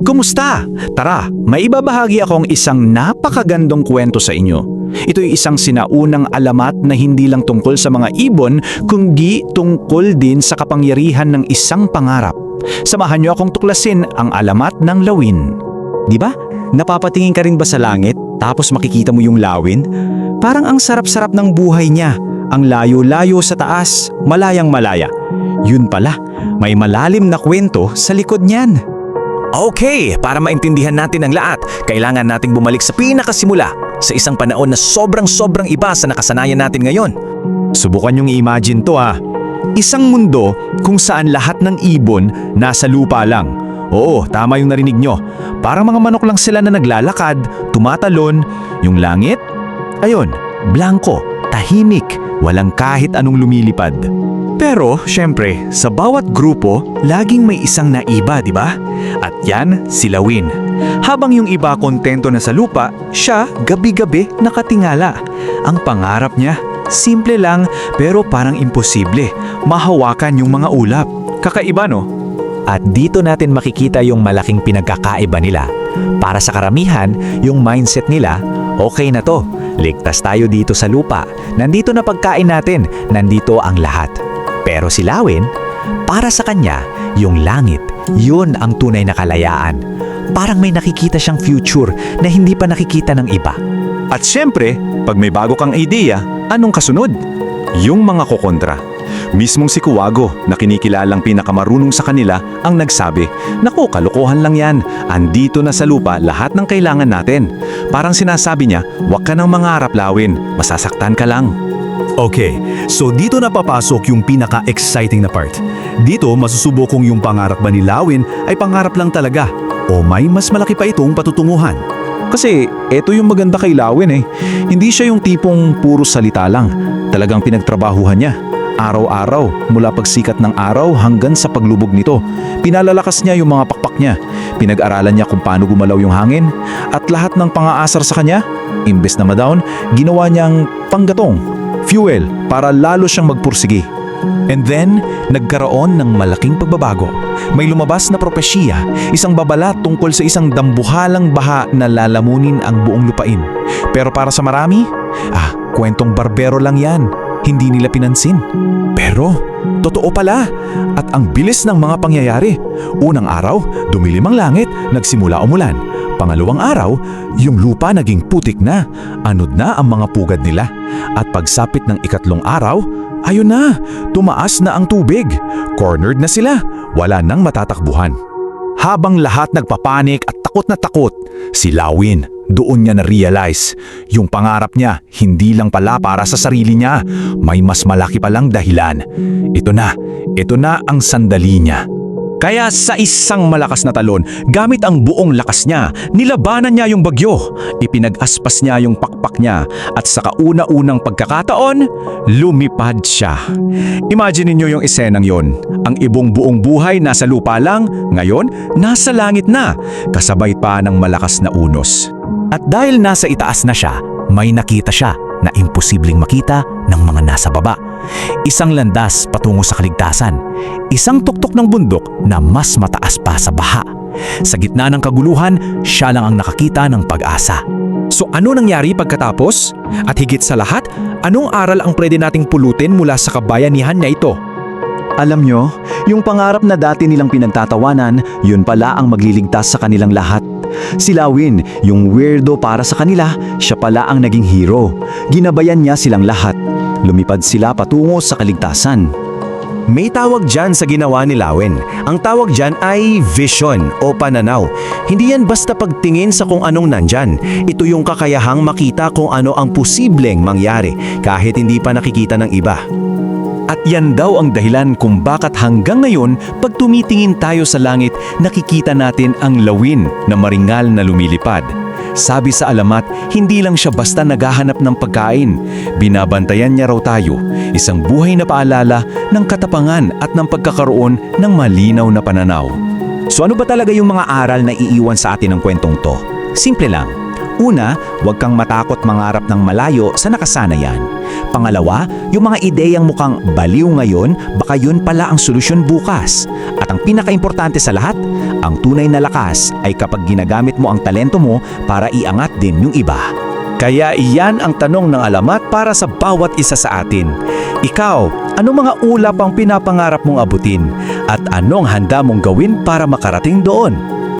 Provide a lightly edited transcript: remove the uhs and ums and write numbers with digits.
Kumusta? Tara, may ibabahagi akong isang napakagandong kwento sa inyo. Ito'y isang sinaunang alamat na hindi lang tungkol sa mga ibon, kundi tungkol din sa kapangyarihan ng isang pangarap. Samahan niyo akong tuklasin ang alamat ng lawin. Di ba? Napapatingin ka rin ba sa langit, tapos makikita mo yung lawin? Parang ang sarap-sarap ng buhay niya. Ang layo-layo sa taas, malayang-malaya. Yun pala, may malalim na kwento sa likod niyan. Okay, para maintindihan natin ang lahat, kailangan nating bumalik sa pinakasimula, sa isang panahon na sobrang iba sa nakasanayan natin ngayon. Subukan niyong i-imagine to ha. Isang mundo kung saan lahat ng ibon nasa lupa lang. Oo, tama yung narinig nyo. Parang mga manok lang sila na naglalakad, tumatalon. Yung langit, ayun, blanko, tahimik, walang kahit anong lumilipad. Pero, syempre, sa bawat grupo, laging may isang naiba, di ba? At yan, si Lawin. Habang yung iba kontento na sa lupa, siya gabi-gabi nakatingala. Ang pangarap niya, simple lang pero parang imposible. Mahawakan yung mga ulap. Kakaiba no? At dito natin makikita yung malaking pinagkakaiba nila. Para sa karamihan, yung mindset nila, okay na to. Ligtas tayo dito sa lupa. Nandito na pagkain natin. Nandito ang lahat. Pero si Lawin, para sa kanya, yung langit, yun ang tunay na kalayaan. Parang may nakikita siyang future na hindi pa nakikita ng iba. At syempre, pag may bago kang ideya, anong kasunod? Yung mga kokontra. Mismong si Kuwago na kinikilalang pinakamarunong sa kanila ang nagsabi, "Naku, kalokohan lang yan. Andito na sa lupa lahat ng kailangan natin." Parang sinasabi niya, "Huwag ka nang mangarap, Lawin. Masasaktan ka lang." Okay, so dito na papasok yung pinaka-exciting na part. Dito masusubok kung yung pangarap ba ni Lawin ay pangarap lang talaga o may mas malaki pa itong patutunguhan. Kasi eto yung maganda kay Lawin eh. Hindi siya yung tipong puro salita lang. Talagang pinagtrabahuhan niya. Araw-araw, mula pagsikat ng araw hanggang sa paglubog nito. Pinalalakas niya yung mga pakpak niya. Pinag-aralan niya kung paano gumalaw yung hangin. At lahat ng pang-aasar sa kanya, imbes na madown, ginawa niyang panggatong, fuel para lalo siyang magpursige. And then, nagkaroon ng malaking pagbabago. May lumabas na propesya, isang babala tungkol sa isang dambuhalang baha na lalamunin ang buong lupain. Pero para sa marami, kwentong barbero lang yan. Hindi nila pinansin. Pero, totoo pala. At ang bilis ng mga pangyayari. Unang araw, dumilim ang langit, nagsimula umulan. Pangalawang araw, yung lupa naging putik na. Anod na ang mga pugad nila. At pagsapit ng ikatlong araw, ayun na, tumaas na ang tubig. Cornered na sila. Wala nang matatakbuhan. Habang lahat nagpapanik at takot na takot, si Lawin, doon niya na-realize, yung pangarap niya hindi lang pala para sa sarili niya, may mas malaki palang dahilan. Ito na ang sandali niya. Kaya sa isang malakas na talon, gamit ang buong lakas niya, nilabanan niya yung bagyo. Ipinag-aspas niya yung pakpak niya at sa kauna-unang pagkakataon, lumipad siya. Imagine niyo yung esenang yon. Ang ibong buong buhay nasa lupa lang, ngayon nasa langit na, kasabay pa ng malakas na unos. At dahil nasa itaas na siya, may nakita siya na imposibleng makita ng mga nasa baba. Isang landas patungo sa kaligtasan. Isang tuktok ng bundok na mas mataas pa sa baha. Sa gitna ng kaguluhan, siya lang ang nakakita ng pag-asa. So ano nangyari pagkatapos? At higit sa lahat, anong aral ang pwede nating pulutin mula sa kabayanihan niya ito? Alam nyo, yung pangarap na dati nilang pinagtatawanan, yun pala ang magliligtas sa kanilang lahat. Si Lawin, yung weirdo para sa kanila, siya pala ang naging hero. Ginabayan niya silang lahat. Lumipad sila patungo sa kaligtasan. May tawag dyan sa ginawa ni Lawin. Ang tawag dyan ay vision o pananaw. Hindi yan basta pagtingin sa kung anong nandyan. Ito yung kakayahang makita kung ano ang posibleng mangyari kahit hindi pa nakikita ng iba. At yan daw ang dahilan kung bakit hanggang ngayon, pag tumitingin tayo sa langit, nakikita natin ang lawin na maringal na lumilipad. Sabi sa alamat, hindi lang siya basta naghahanap ng pagkain. Binabantayan niya raw tayo, isang buhay na paalala ng katapangan at ng pagkakaroon ng malinaw na pananaw. So ano ba talaga yung mga aral na iiwan sa atin ng kwentong to? Simple lang. Una, huwag kang matakot mangarap ng malayo sa nakasanayan. Pangalawa, yung mga ideyang mukhang baliw ngayon, baka yun pala ang solusyon bukas. At ang pinakaimportante sa lahat, ang tunay na lakas ay kapag ginagamit mo ang talento mo para iangat din yung iba. Kaya iyan ang tanong ng alamat para sa bawat isa sa atin. Ikaw, anong mga ulap ang pinapangarap mong abutin? At anong handa mong gawin para makarating doon?